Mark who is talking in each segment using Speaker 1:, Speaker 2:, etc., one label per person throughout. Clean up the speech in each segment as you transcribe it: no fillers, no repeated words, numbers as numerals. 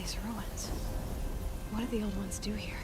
Speaker 1: these ruins. What did the old ones do here?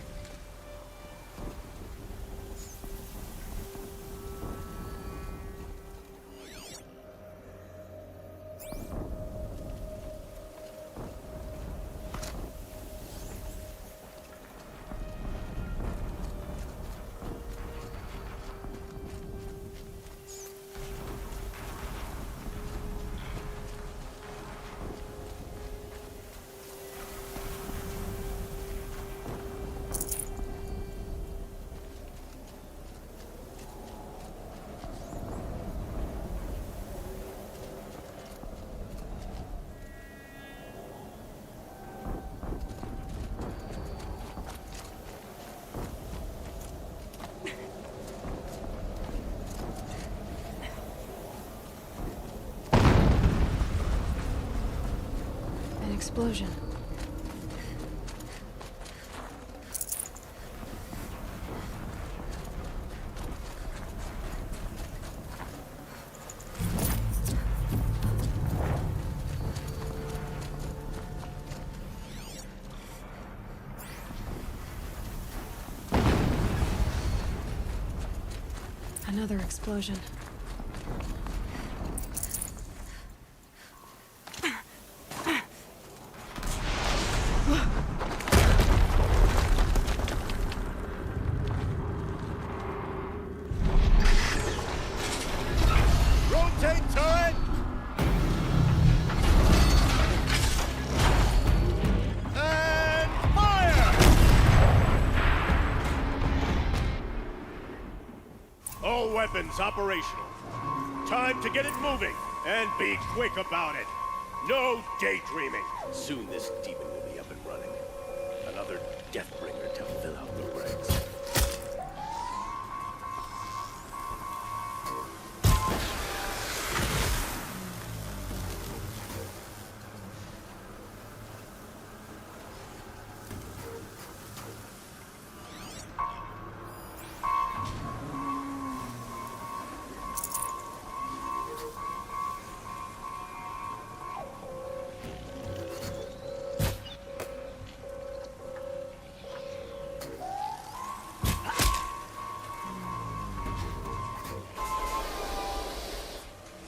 Speaker 1: Explosion. Another explosion.
Speaker 2: Weapons operational. Time to get it moving, and be quick about it. No daydreaming. Soon this demon will be up and running. Another Deathbringer to fill out the ranks.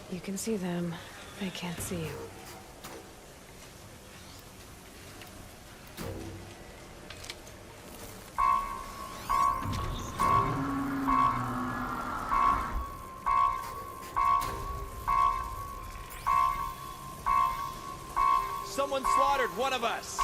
Speaker 1: You can see them. They can't see you.
Speaker 3: Someone slaughtered one of us!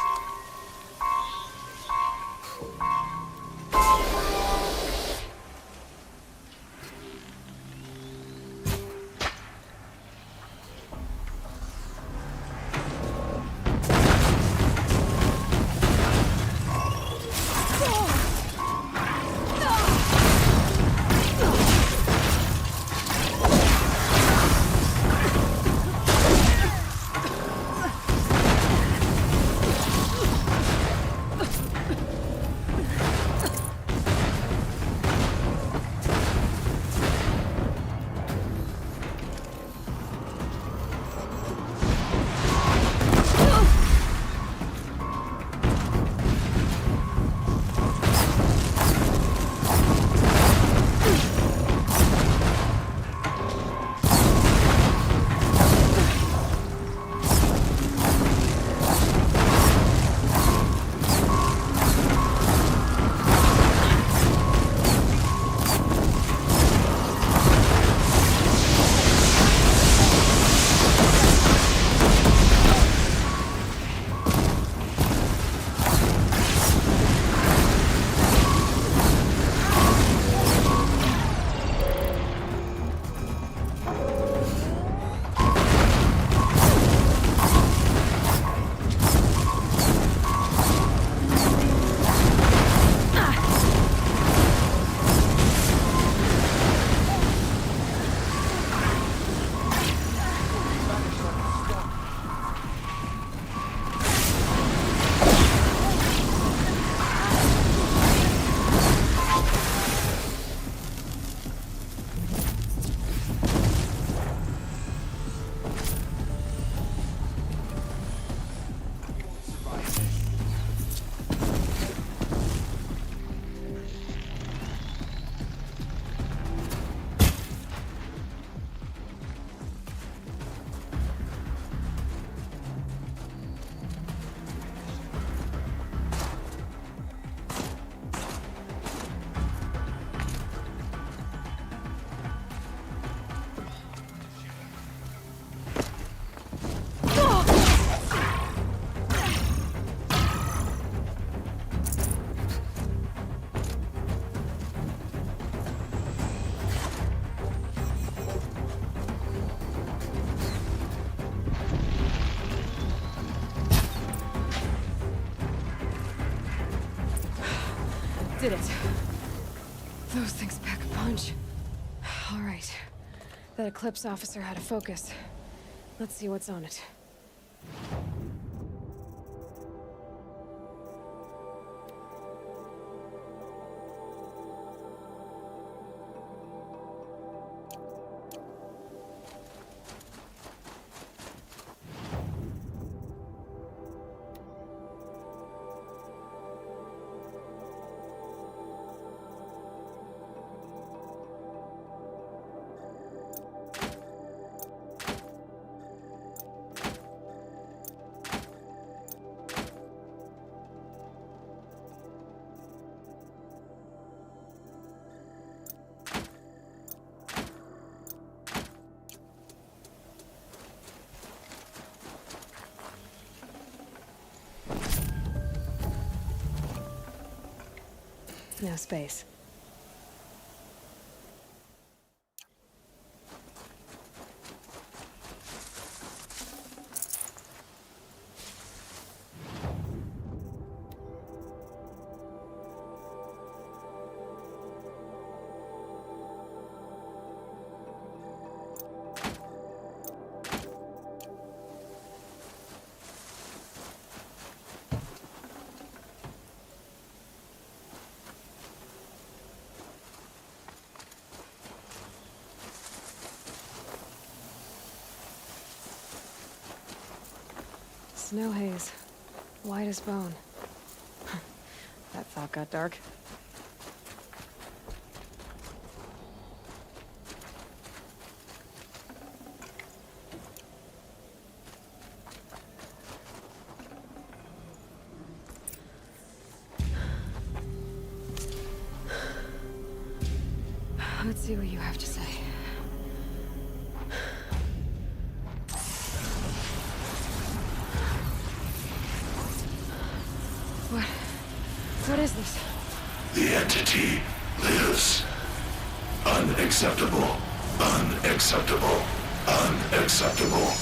Speaker 1: Did it. Those things pack a punch. All right. That Eclipse officer had a focus. Let's see what's on it. No space. Snow haze. White as bone. That thought got dark. Let's see what you have to say. What is this?
Speaker 4: The entity lives. Unacceptable. Unacceptable. Unacceptable.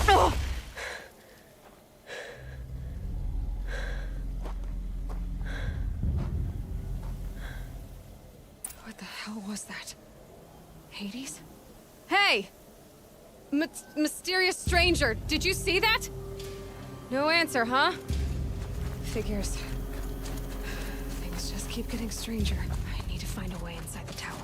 Speaker 1: Oh! What the hell was that? Hades? Hey! Mysterious stranger, did you see that? No answer, huh? Figures. Things just keep getting stranger. I need to find a way inside the tower.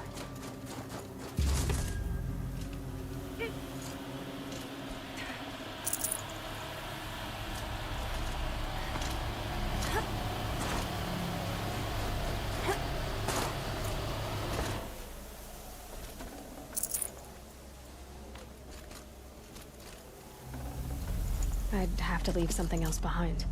Speaker 1: I'd have to leave something else behind.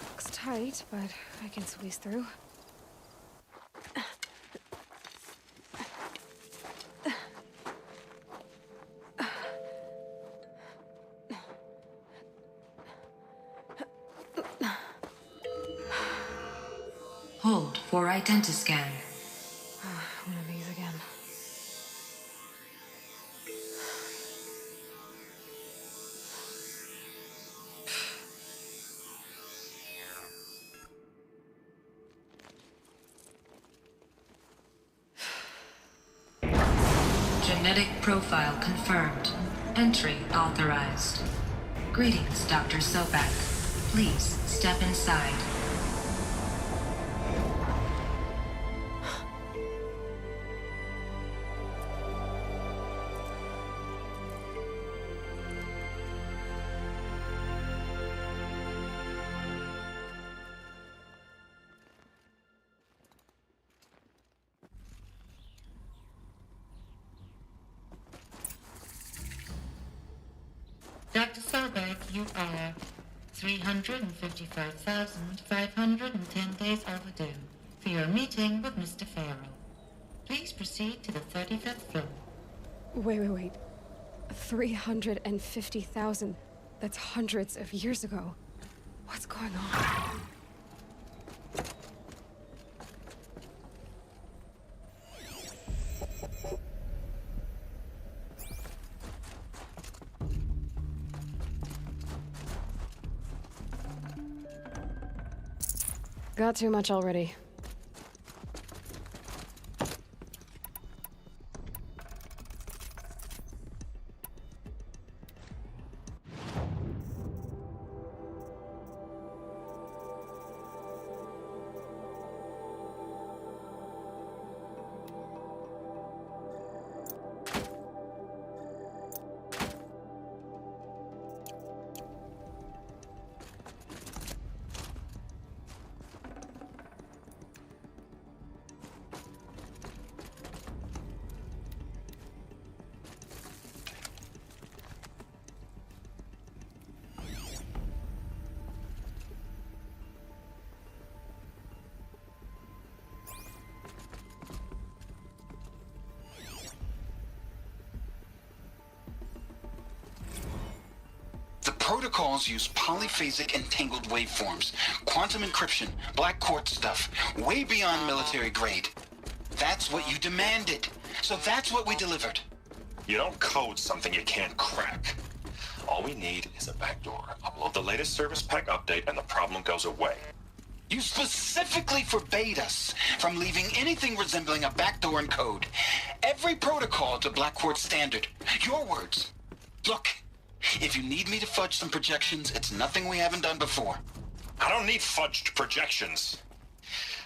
Speaker 1: Looks tight, but I can squeeze through.
Speaker 5: Hold for identiscan.
Speaker 1: One of these again.
Speaker 5: Genetic profile confirmed. Entry authorized. Greetings, Dr. Sobek. Please step inside.
Speaker 6: Dr. Sobek, you are 355,510 days overdue for your meeting with Mr. Farrell. Please proceed to the 35th floor.
Speaker 1: Wait. 350,000. That's hundreds of years ago. What's going on? Got too much already.
Speaker 7: Protocols use polyphasic entangled waveforms, quantum encryption, black quartz stuff, way beyond military grade. That's what you demanded. So that's what we delivered.
Speaker 8: You don't code something you can't crack. All we need is a backdoor. Upload the latest service pack update and the problem goes away.
Speaker 7: You specifically forbade us from leaving anything resembling a backdoor in code. Every protocol to black quartz standard. Your words. Look. If you need me to fudge some projections, it's nothing we haven't done before.
Speaker 8: I don't need fudged projections.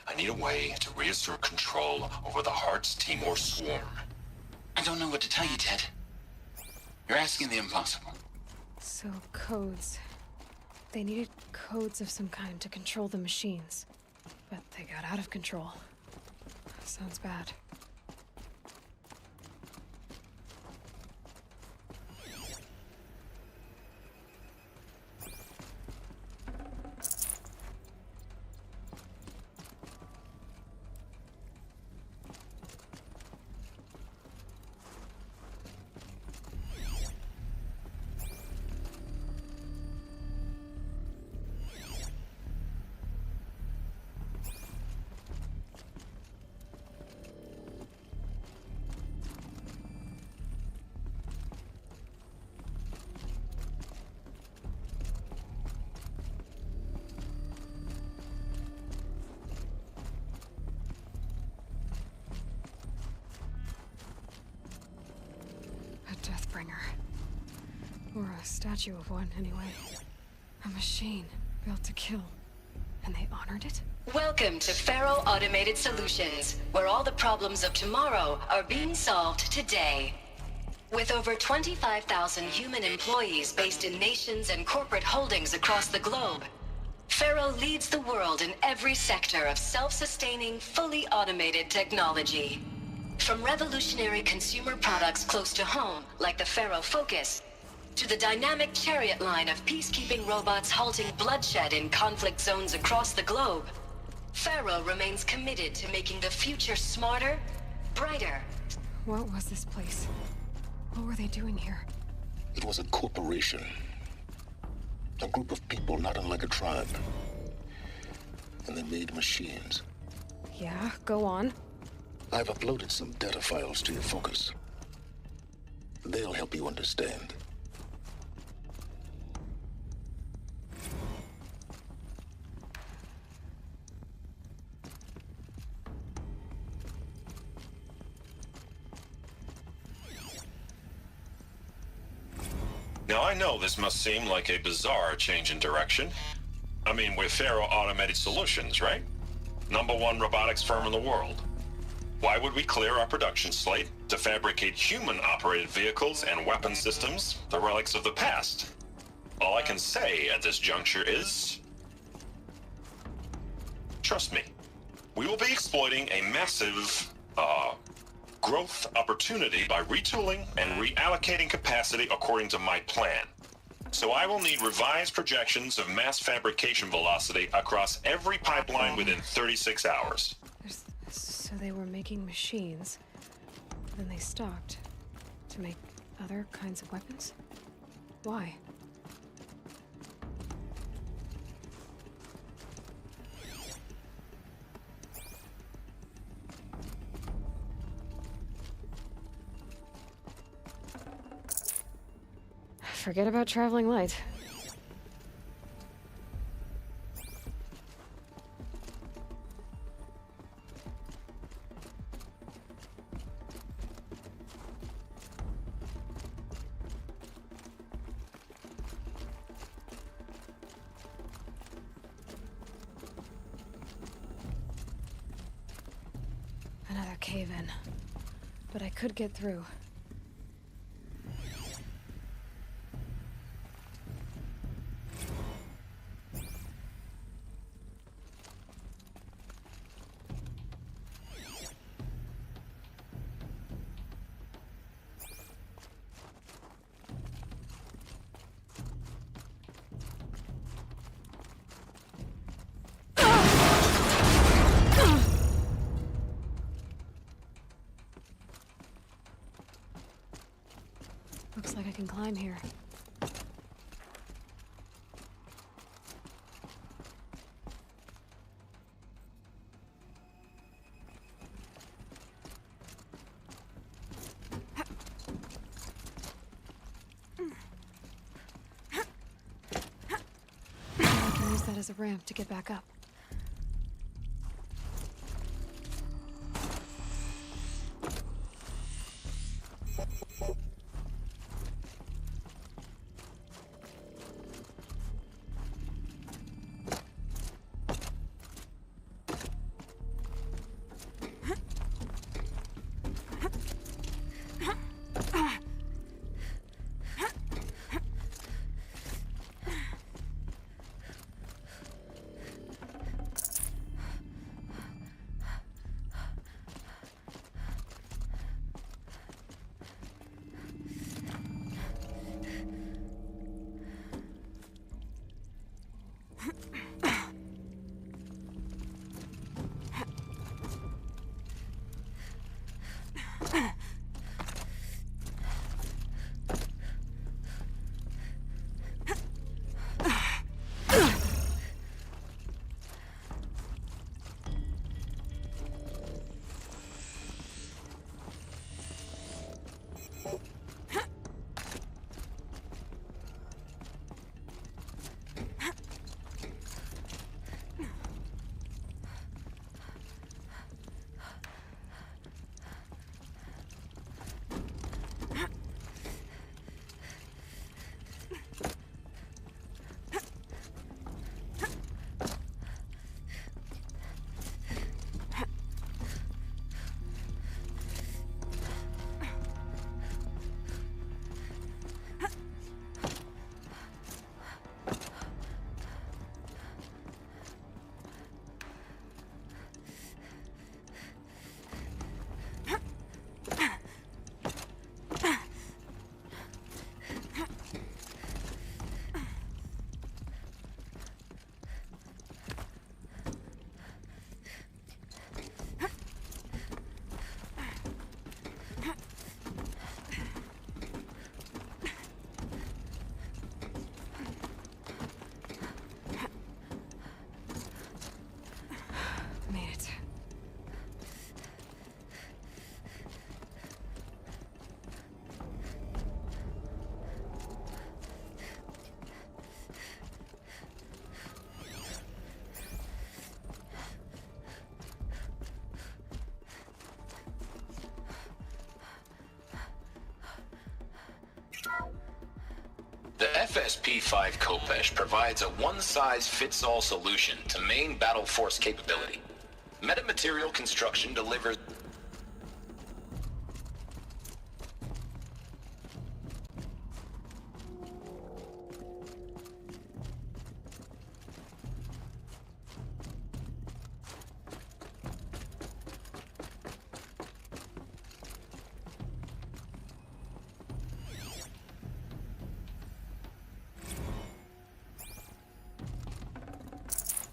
Speaker 8: I need a way to reassert control over the Heart's Timor swarm.
Speaker 7: I don't know what to tell you, Ted. You're asking the impossible.
Speaker 1: So, codes. They needed codes of some kind to control the machines. But they got out of control. Sounds bad. Deathbringer. Or a statue of one, anyway. A machine built to kill. And they honored it?
Speaker 9: Welcome to Faro Automated Solutions, where all the problems of tomorrow are being solved today. With over 25,000 human employees based in nations and corporate holdings across the globe, Faro leads the world in every sector of self-sustaining, fully automated technology. From revolutionary consumer products close to home, like the Faro Focus, to the dynamic Chariot line of peacekeeping robots halting bloodshed in conflict zones across the globe, Faro remains committed to making the future smarter, brighter.
Speaker 1: What was this place? What were they doing here?
Speaker 4: It was a corporation. A group of people not unlike a tribe. And they made machines.
Speaker 1: Yeah, go on.
Speaker 4: I've uploaded some data files to your Focus. They'll help you understand.
Speaker 8: Now I know this must seem like a bizarre change in direction. I mean, we're Faro Automated Solutions, right? #1 robotics firm in the world. Why would we clear our production slate to fabricate human-operated vehicles and weapon systems, the relics of the past? All I can say at this juncture is... trust me. We will be exploiting a massive, growth opportunity by retooling and reallocating capacity according to my plan. So I will need revised projections of mass fabrication velocity across every pipeline within 36 hours.
Speaker 1: There's So they were making machines, then they stopped to make other kinds of weapons? Why? Forget about traveling light. Another cave-in. But I could get through. Looks like I can climb here. I can use that as a ramp to get back up.
Speaker 7: The FSP-5 Kopesh provides a one-size-fits-all solution to main battle force capability. Metamaterial construction delivers...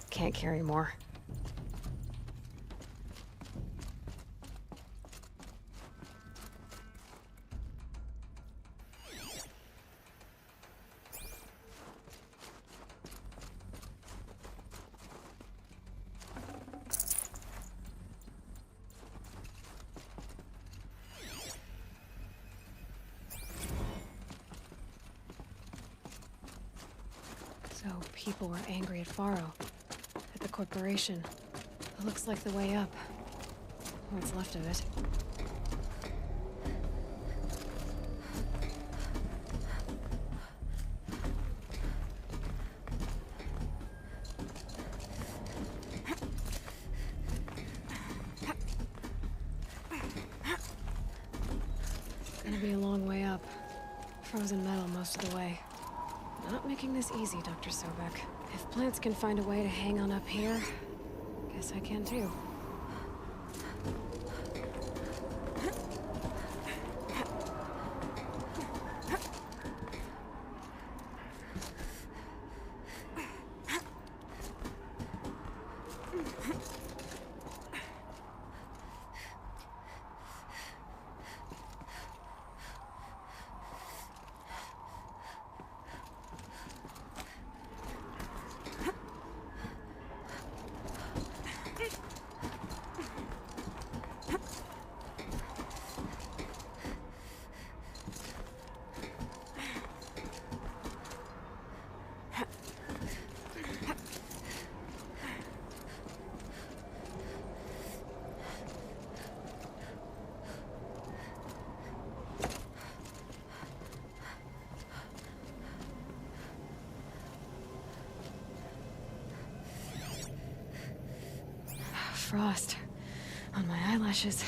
Speaker 1: Can't carry more. So people were angry at Faro, at the corporation. It looks like the way up. What's left of it. Gonna be a long way up. Frozen metal most of the way. Not making this easy, Dr. Sobek. If plants can find a way to hang on up here, guess I can too. Frost on my eyelashes.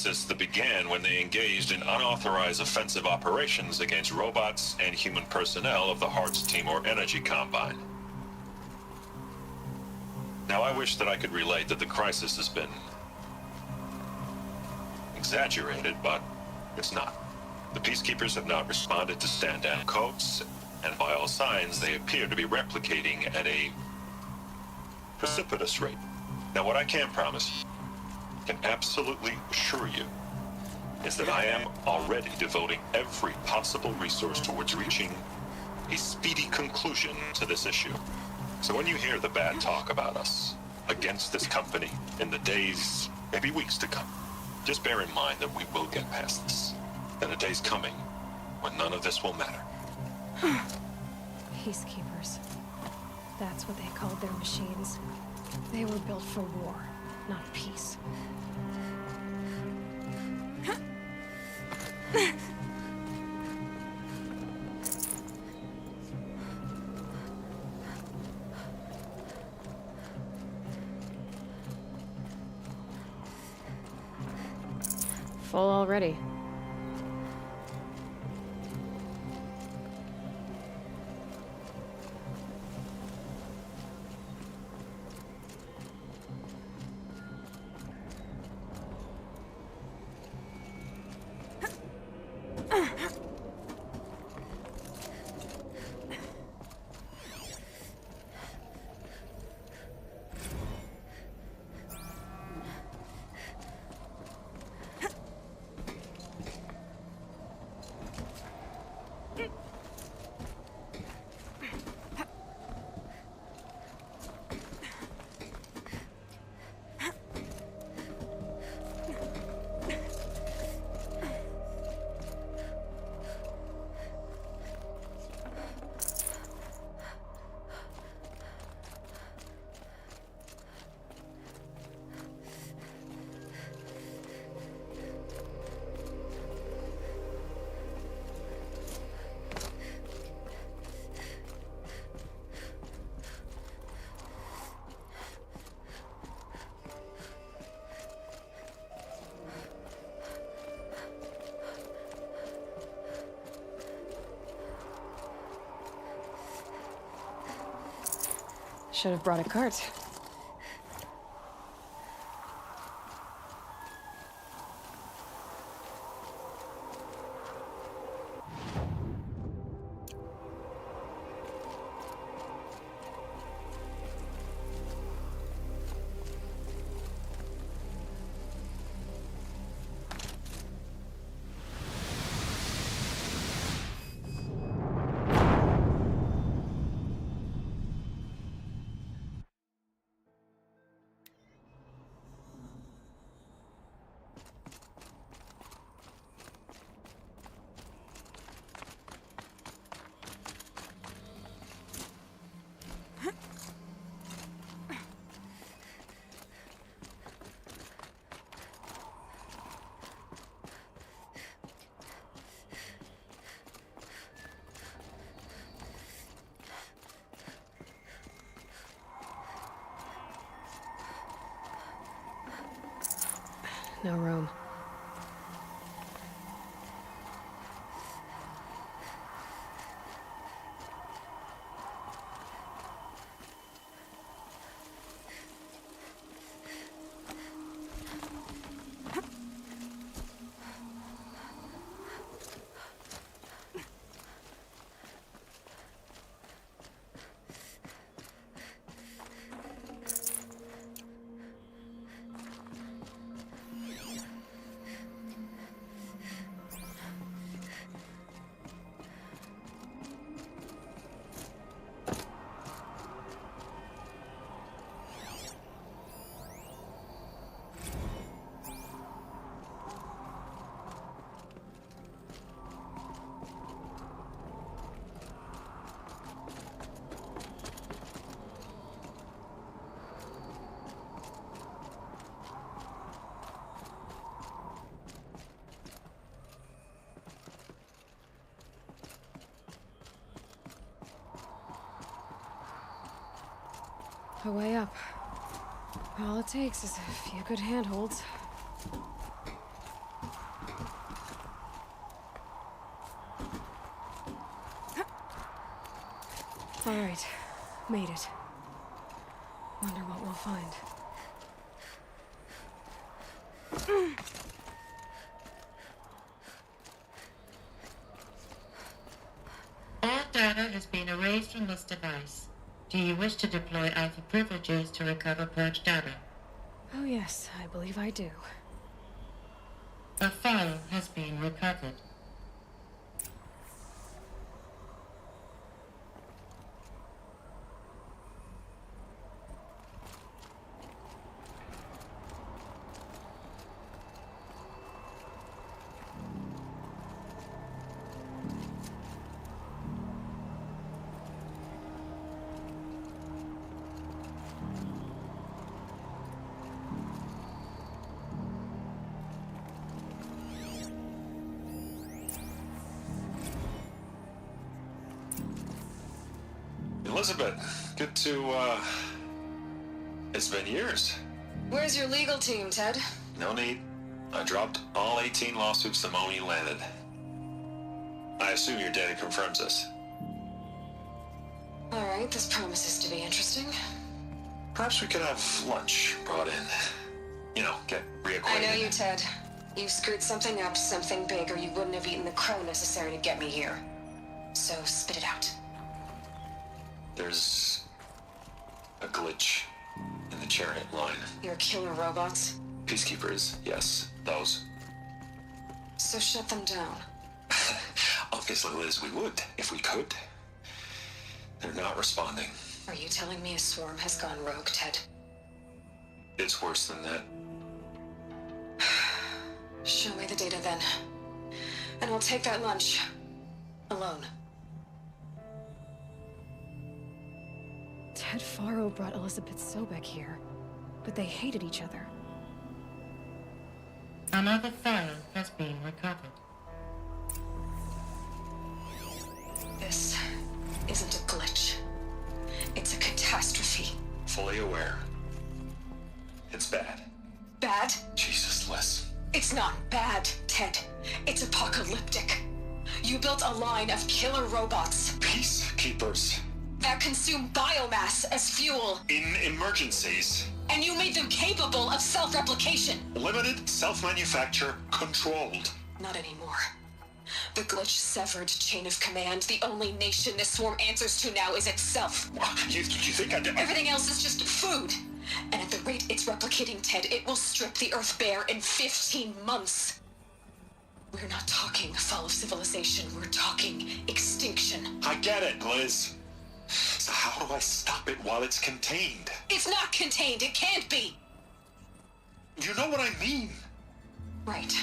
Speaker 8: Crisis that began when they engaged in unauthorized offensive operations against robots and human personnel of the Hearts Timor Energy Combine. Now, I wish that I could relate that the crisis has been exaggerated, but it's not. The Peacekeepers have not responded to stand-down codes, and by all signs, they appear to be replicating at a precipitous rate. Now, what I can promise, can absolutely assure you, is that I am already devoting every possible resource towards reaching a speedy conclusion to this issue. So when you hear the bad talk about us against this company in the days, maybe weeks to come, just bear in mind that we will get past this. And a day's coming when none of this will matter.
Speaker 1: Peacekeepers. That's what they called their machines. They were built for war, not peace. Full already. Should have brought a cart. No room. A way up. All it takes is a few good handholds. All right, made it. Wonder what we'll find.
Speaker 6: All data has been erased from this device. Do you wish to deploy Alpha privileges to recover purged data?
Speaker 1: Oh yes, I believe I do.
Speaker 6: A file has been recovered.
Speaker 8: Elizabeth, good to, it's been years.
Speaker 1: Where's your legal team, Ted?
Speaker 8: No need. I dropped all 18 lawsuits the moment you landed. I assume your data confirms this.
Speaker 1: All right, this promises to be interesting.
Speaker 8: Perhaps we could have lunch brought in. You know, get reacquainted.
Speaker 1: I know you, Ted. You screwed something up, something big, or you wouldn't have eaten the crow necessary to get me here. So spit it out.
Speaker 8: There's a glitch in the chariot line.
Speaker 1: Your killer robots?
Speaker 8: Peacekeepers, yes, those.
Speaker 1: So shut them down.
Speaker 8: Obviously, Liz, we would, if we could. They're not responding.
Speaker 1: Are you telling me a swarm has gone rogue, Ted?
Speaker 8: It's worse than that.
Speaker 1: Show me the data then. And I'll take that lunch. Alone. Ted Faro brought Elizabeth Sobek here, but they hated each other.
Speaker 6: Another file has been recovered.
Speaker 1: This isn't a glitch. It's a catastrophe.
Speaker 8: Fully aware. It's bad.
Speaker 1: Bad?
Speaker 8: Jesus, Liz.
Speaker 1: It's not bad, Ted. It's apocalyptic. You built a line of killer robots.
Speaker 8: Peacekeepers.
Speaker 9: that consume biomass as fuel.
Speaker 8: In emergencies,
Speaker 9: And you made them capable of self-replication.
Speaker 8: limited, self-manufacture, controlled.
Speaker 9: Not anymore. The glitch severed chain of command. The only nation this swarm answers to now is itself.
Speaker 8: You think I did?
Speaker 9: Everything else is just food. And at the rate it's replicating, Ted, it will strip the Earth bare in 15 months. We're not talking fall of civilization. We're talking extinction.
Speaker 8: I get it, Liz. So how do I stop it while it's contained?
Speaker 9: It's not contained. It can't be.
Speaker 8: You know what I mean.
Speaker 9: Right.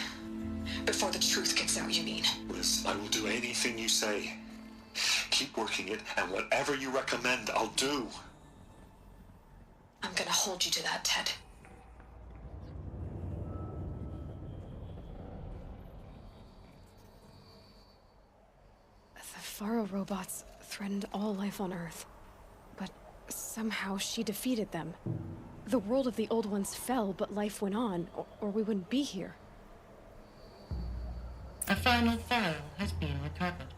Speaker 9: Before the truth gets out, you mean?
Speaker 8: Liz, I will do anything you say. Keep working it, and whatever you recommend, I'll do.
Speaker 9: I'm gonna hold you to that, Ted.
Speaker 1: The Faro robots threatened all life on Earth. But somehow she defeated them. The world of the old ones fell, but life went on, or we wouldn't be here.
Speaker 6: A final file has been recovered.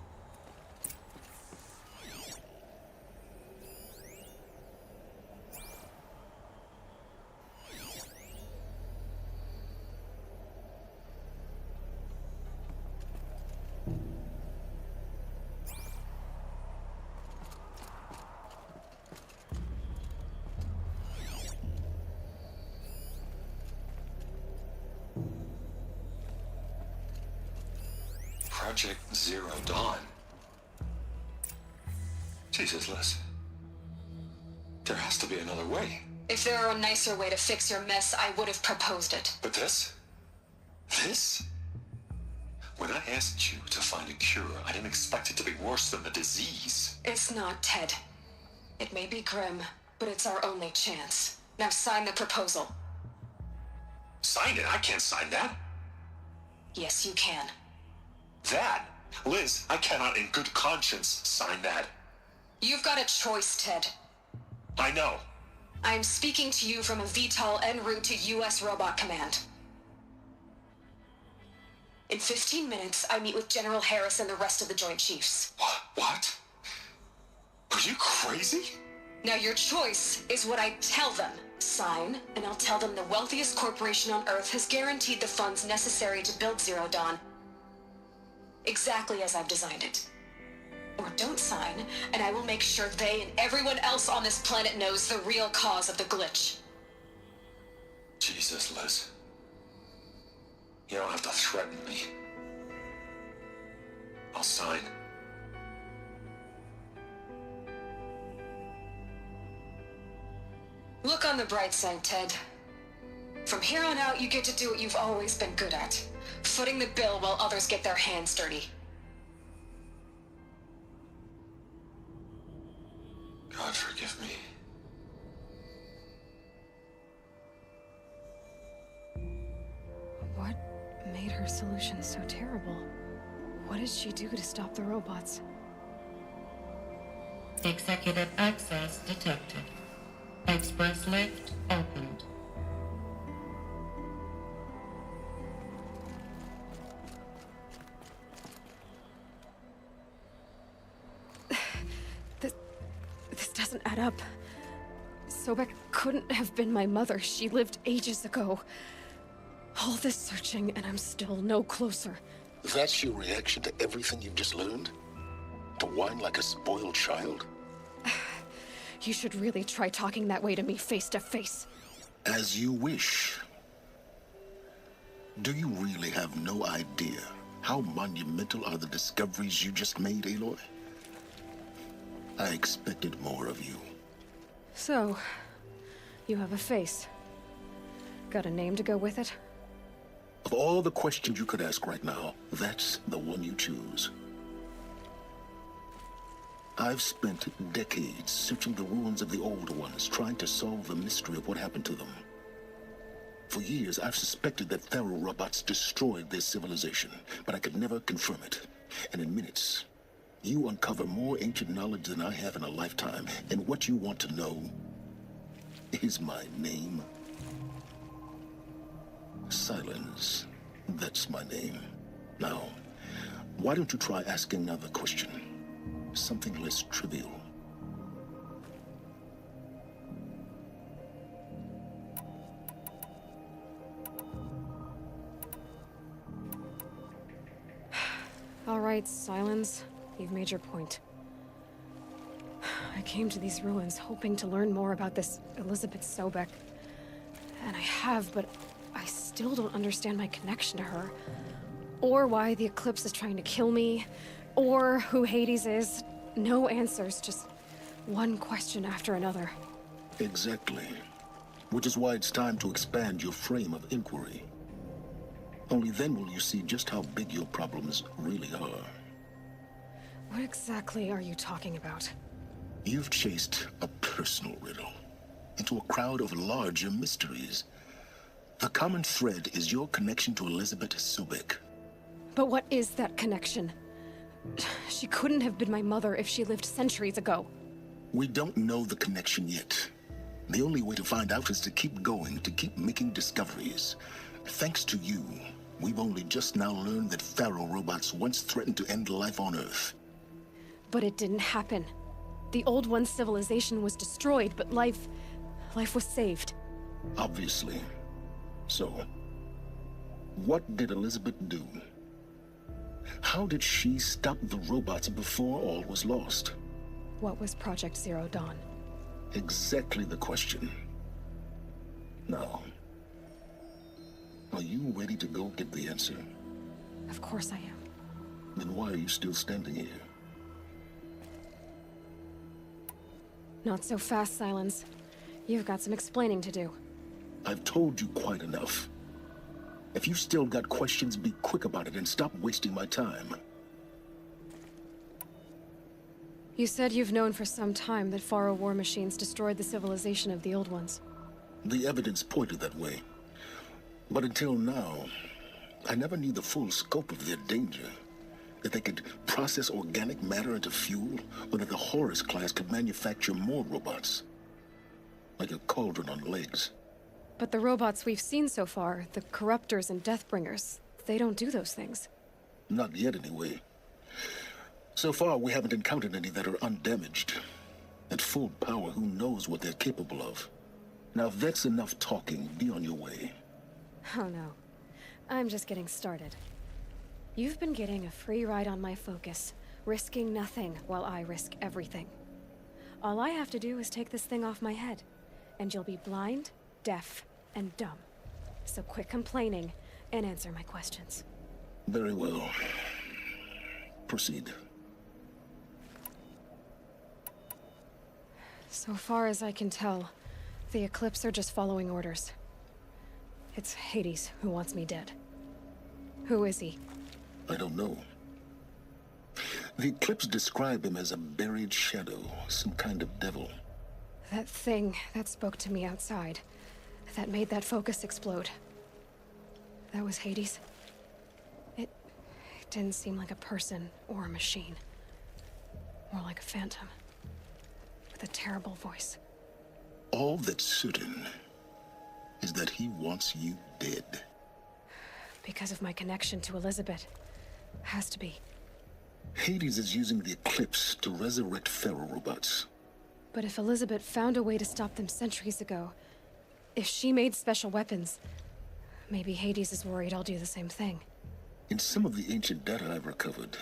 Speaker 8: Project Zero Dawn. Jesus, Liz. There has to be another way.
Speaker 9: If there were a nicer way to fix your mess, I would have proposed it.
Speaker 8: But this? This? When I asked you to find a cure, I didn't expect it to be worse than the disease.
Speaker 9: It's not, Ted. It may be grim, but it's our only chance. Now sign the proposal.
Speaker 8: Sign it? I can't sign that.
Speaker 9: Yes, you can.
Speaker 8: That? Liz, I cannot in good conscience sign that.
Speaker 9: You've got a choice, Ted.
Speaker 8: I know.
Speaker 9: I'm speaking to you from a VTOL en route to U.S. Robot Command. In 15 minutes, I meet with General Harris and the rest of the Joint Chiefs.
Speaker 8: What? Are you crazy?
Speaker 9: Now your choice is what I tell them. Sign, and I'll tell them the wealthiest corporation on Earth has guaranteed the funds necessary to build Zero Dawn. Exactly as I've designed it. Or don't sign, and I will make sure they and everyone else on this planet knows the real cause of the glitch.
Speaker 8: Jesus, Liz. You don't have to threaten me. I'll sign.
Speaker 9: Look on the bright side, Ted. From here on out, you get to do what you've always been good at. Footing the bill while others get their hands dirty.
Speaker 8: God forgive me.
Speaker 1: What made her solution so terrible? What did she do to stop the robots?
Speaker 6: Executive access detected. Express lift opened.
Speaker 1: This doesn't add up. Sobek couldn't have been my mother. She lived ages ago. All this searching, and I'm still no closer.
Speaker 4: That's your reaction to everything you've just learned? To whine like a spoiled child?
Speaker 1: You should really try talking that way to me face to face.
Speaker 4: As you wish. Do you really have no idea how monumental are the discoveries you just made, Aloy? I expected more of you.
Speaker 1: So, you have a face. Got a name to go with it?
Speaker 4: Of all the questions you could ask right now, that's the one you choose. I've spent decades searching the ruins of the old ones, trying to solve the mystery of what happened to them. For years, I've suspected that Faro robots destroyed their civilization, but I could never confirm it. And in minutes, you uncover more ancient knowledge than I have in a lifetime, and what you want to know is my name. Silence. That's my name. Now, why don't you try asking another question? Something less trivial.
Speaker 1: All right, Silence. You've made your point. I came to these ruins hoping to learn more about this Elizabeth Sobek. And I have, but I still don't understand my connection to her. Or why the Eclipse is trying to kill me. Or who Hades is. No answers, just one question after another.
Speaker 4: Exactly. Which is why it's time to expand your frame of inquiry. Only then will you see just how big your problems really are.
Speaker 1: What exactly are you talking about?
Speaker 4: You've chased a personal riddle into a crowd of larger mysteries. The common thread is your connection to Elizabeth Sobek.
Speaker 1: But what is that connection? She couldn't have been my mother if she lived centuries ago.
Speaker 4: We don't know the connection yet. The only way to find out is to keep going, to keep making discoveries. Thanks to you, we've only just now learned that Pharaoh robots once threatened to end life on Earth.
Speaker 1: But it didn't happen. The Old One's civilization was destroyed, but life was saved.
Speaker 4: Obviously. So, what did Elizabeth do? How did she stop the robots before all was lost?
Speaker 1: What was Project Zero Dawn?
Speaker 4: Exactly the question. Now, are you ready to go get the answer?
Speaker 1: Of course I am.
Speaker 4: Then why are you still standing here?
Speaker 1: Not so fast, Silence. You've got some explaining to do.
Speaker 4: I've told you quite enough. If you've still got questions, be quick about it and stop wasting my time.
Speaker 1: You said you've known for some time that Pharaoh war machines destroyed the civilization of the Old Ones.
Speaker 4: The evidence pointed that way. But until now, I never knew the full scope of their danger. That they could process organic matter into fuel, or that the Horus class could manufacture more robots. Like a cauldron on legs.
Speaker 1: But the robots we've seen so far, the Corruptors and Deathbringers, they don't do those things.
Speaker 4: Not yet, anyway. So far, we haven't encountered any that are undamaged. At full power, who knows what they're capable of? Now, if that's enough talking, be on your way.
Speaker 1: Oh no. I'm just getting started. You've been getting a free ride on my focus, risking nothing while I risk everything. All I have to do is take this thing off my head, and you'll be blind, deaf, and dumb. So quit complaining and answer my questions.
Speaker 4: Very well. Proceed.
Speaker 1: So far as I can tell, the Eclipse are just following orders. It's Hades who wants me dead. Who is he?
Speaker 4: I don't know. The Eclipse describe him as a buried shadow, some kind of devil.
Speaker 1: That thing that spoke to me outside, that made that focus explode. That was Hades. It didn't seem like a person or a machine. More like a phantom. With a terrible voice.
Speaker 4: All that's certain is that he wants you dead.
Speaker 1: Because of my connection to Elizabeth. Has to be.
Speaker 4: Hades is using the Eclipse to resurrect Pharaoh robots.
Speaker 1: But if Elizabeth found a way to stop them centuries ago, if she made special weapons, maybe Hades is worried I'll do the same thing.
Speaker 4: In some of the ancient data I've recovered,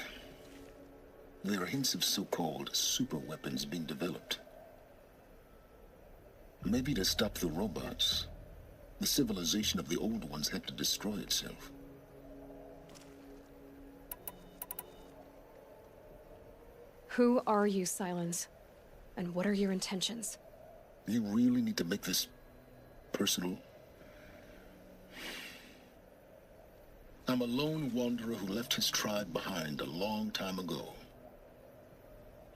Speaker 4: there are hints of so-called super weapons being developed. Maybe to stop the robots, the civilization of the Old Ones had to destroy itself.
Speaker 1: Who are you, Silence? And what are your intentions?
Speaker 4: You really need to make this personal? I'm a lone wanderer who left his tribe behind a long time ago.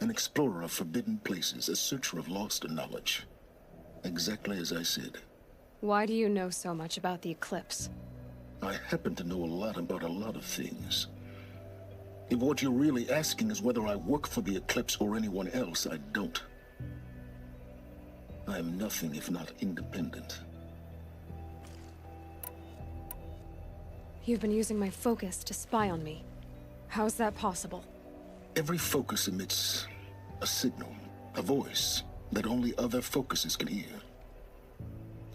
Speaker 4: An explorer of forbidden places, a searcher of lost knowledge. Exactly as I said.
Speaker 1: Why do you know so much about the Eclipse?
Speaker 4: I happen to know a lot about a lot of things. If what you're really asking is whether I work for the Eclipse or anyone else, I don't. I am nothing if not independent.
Speaker 1: You've been using my focus to spy on me. How's that possible?
Speaker 4: Every focus emits a signal, a voice, that only other focuses can hear.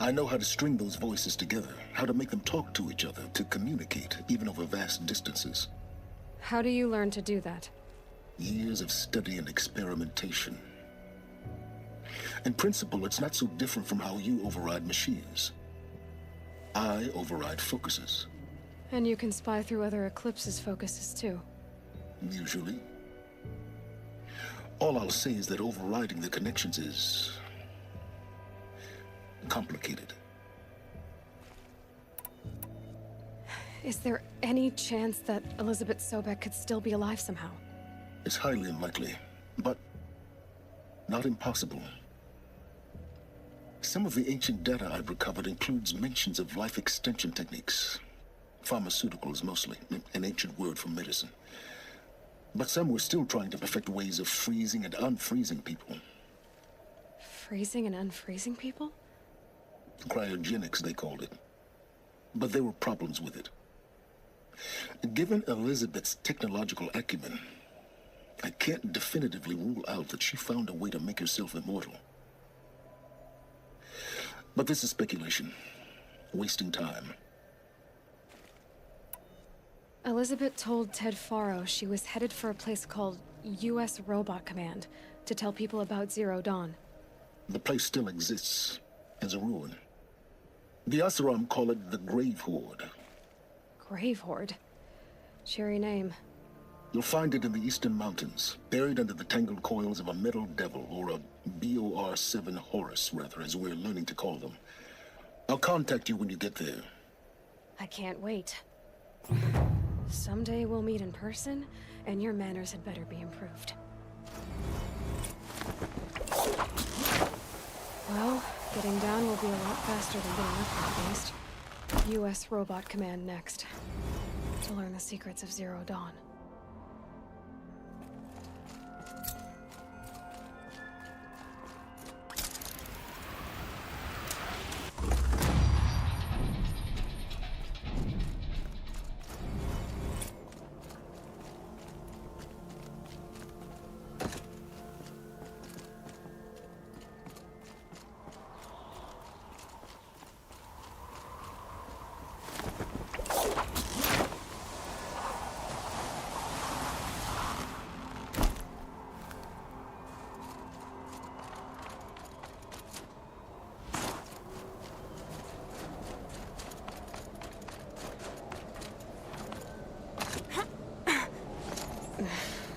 Speaker 4: I know how to string those voices together, how to make them talk to each other, to communicate, even over vast distances.
Speaker 1: How do you learn to do that?
Speaker 4: Years of study and experimentation. In principle, it's not so different from how you override machines. I override focuses.
Speaker 1: And you can spy through other Eclipse's focuses too.
Speaker 4: Usually. All I'll say is that overriding the connections is complicated.
Speaker 1: Is there any chance that Elizabeth Sobek could still be alive somehow?
Speaker 4: It's highly unlikely, but not impossible. Some of the ancient data I've recovered includes mentions of life extension techniques. Pharmaceuticals, mostly, an ancient word for medicine. But some were still trying to perfect ways of freezing and unfreezing people.
Speaker 1: Freezing and unfreezing people?
Speaker 4: Cryogenics, they called it. But there were problems with it. Given Elizabeth's technological acumen, I can't definitively rule out that she found a way to make herself immortal. But this is speculation. Wasting time.
Speaker 1: Elizabeth told Ted Faro she was headed for a place called U.S. Robot Command to tell people about Zero Dawn.
Speaker 4: The place still exists as a ruin. The Asaram call it the Grave Horde.
Speaker 1: Grave Horde? Cheery name.
Speaker 4: You'll find it in the Eastern Mountains, buried under the tangled coils of a metal devil, or a BOR-7 Horus, rather, as we're learning to call them. I'll contact you when you get there.
Speaker 1: I can't wait. Someday we'll meet in person, and your manners had better be improved. Well, getting down will be a lot faster than getting up, at least. U.S. Robot Command next. To learn the secrets of Zero Dawn.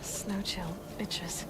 Speaker 1: Snow chill itches.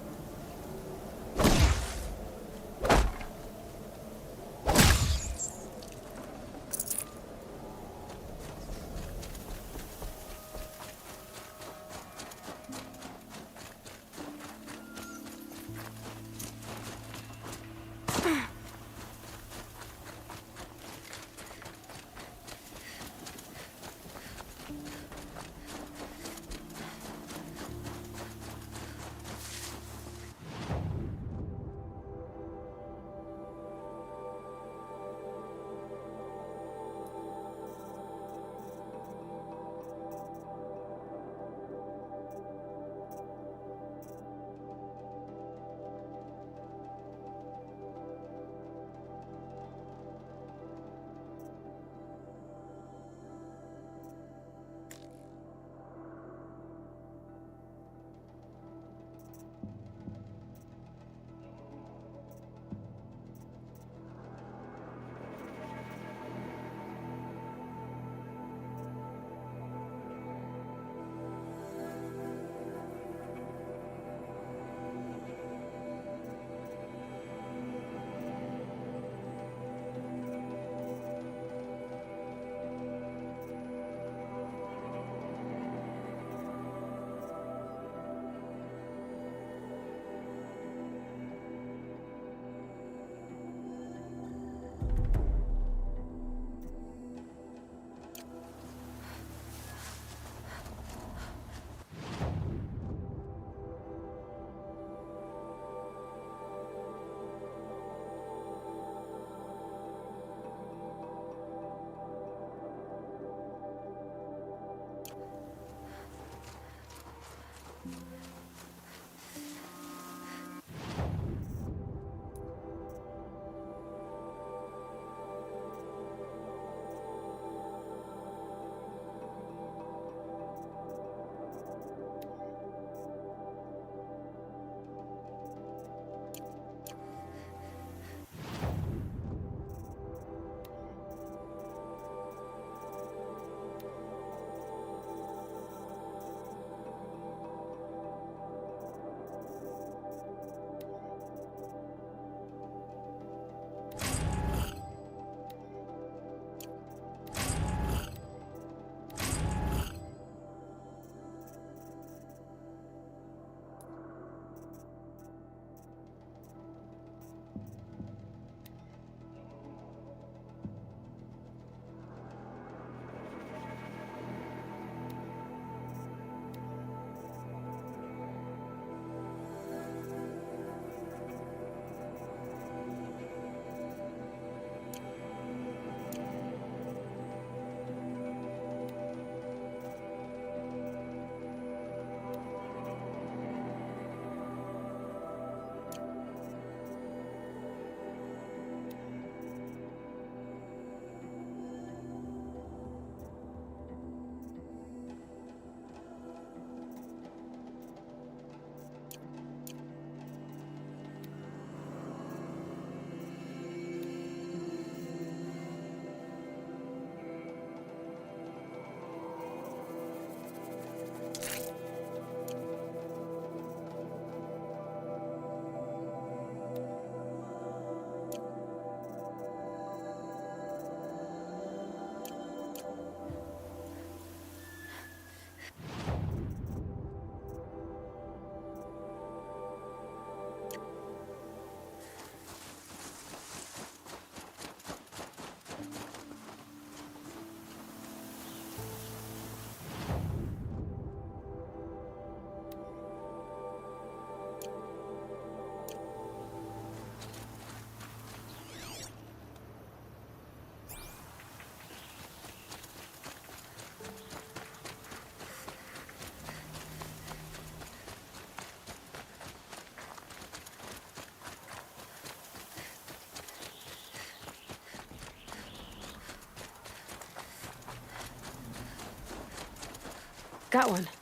Speaker 1: Got one.